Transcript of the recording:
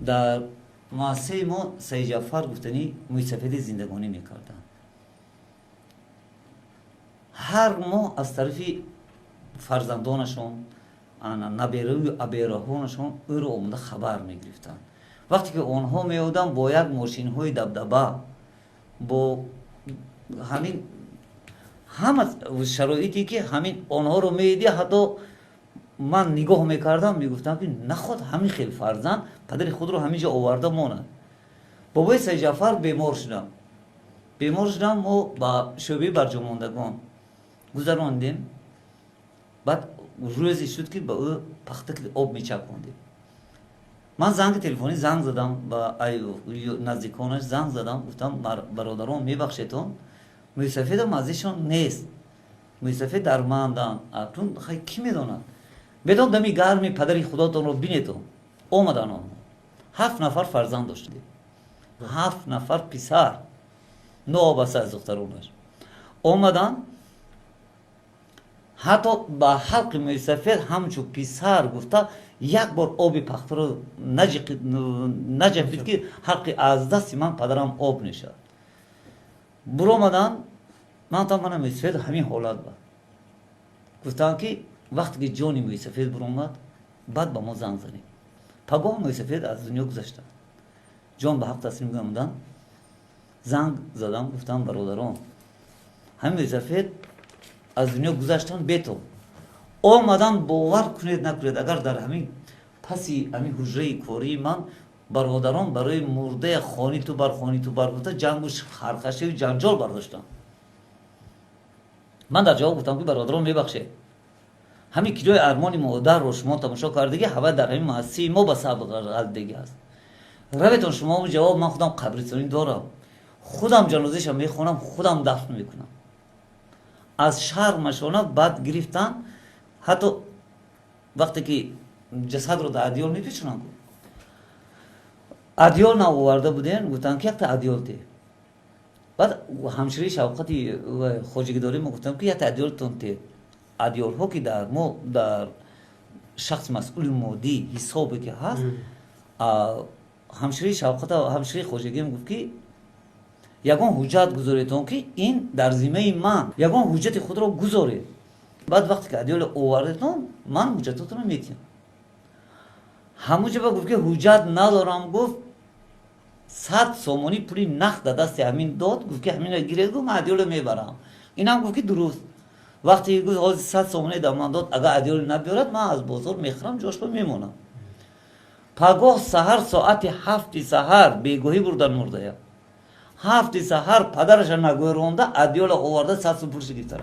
در مؤسسه ما سید جعفر گفتنی موسیقی زندگانی میکردن. هر ماه از طرف فرزندانشون نبیره و ابیرهانشون او رو آمده خبر میگرفتن. وقتی که آنها میودن با یک ماشین های دبدبه با همین همه شرایطی که همین آنها رو میدی، حتی من نگاه میکردم میگفتم که نخود همین خیلی فرزند پدر خود رو همینجا آورده مونه. بابای سید جعفر بیمار شدم ما با شعبه برجاماندگان گذراندیم. بعد روزی شد که با او پخته آب میچکوندیم. من زنگ تلفنی زنگ زدم با نزدیکانش زنگ زدم، گفتم برادران میبخشیدون موسیفید مزیشون نیست، موسیفید درماندن اتون خیلی کی میدونن بدون دمی گرمی پدری خداتون رو بینیدون. اومدن آن 7 نفر فرزند داشتیم، 7 نفر پسر، نوابسته از دخترونش اومدن. حتی با حلق موسیفید همچون پسر گفته یک بار آبی پخته رو نجفید که حلق از دست من پدرم آب نشد. برو آمدن من تا من موسیفید همین حالت بود. گفتن که وقتی که جانی موسیفید برو آمد بعد با ما زنگ زدیم. پگاه موسیفید از دنیا گذشتن، جان به حق تسلیم گردیدن. زنگ زدم گفتم برادران همین موسیفید از دنیا گذشتن بیتو آمدن. باور کنید نکنید اگر در همین پسی همین حجره کوری من برادران برای مرده خانی تو بر گفته جنگش خرخشه و جنجال برداشتن. من در جواب گفتم که برادران میبخشید همین کیلوی ارمانی مادر رو شما تماشا کردگی همه در همین مؤسسه ما به سبق دیگه است. رویتون شما جواب من خودم قبرستانی دارم، خودم جنازه‌شم میخونم، خودم دفن میکنم. از شرمشون بعد گرفتن. حتی وقتی که جسد رو در ادیال میپیچونن، ادیال نآورده بودن، گفتن که یک تا ادیال ده. بعد همشری شوقتی خوجگی داریم گفتم که یک تا ادیال تونته ادیال ها که در ما در شخص مسئول مادی حسابی که هست. همشری شوقت و همشری خوجگی میگفت که یگان حجت گذاریتون که این در ذمه من یگان حجت خود را گذارید. بعد وقتی که ادیال آوردتون من حجتتون رو میتیم. همونجا گفت که حجت ندارم، گفت 100 سومانی پولی نقد دست همین داد، گفت که همین رو گیرید، گفت من ادیال میبرم. این هم گفت که درست. وقتی گفت 100 سومانی در من داد اگر ادیال نبیارد من از بازار میخرم جاش رو میمونم. پگاه سحر ساعت 7 سحر بیگاهی بردن مرده. 7 سحر پدرش نگوی رونده ادیال آورده 100 پولش گرفته.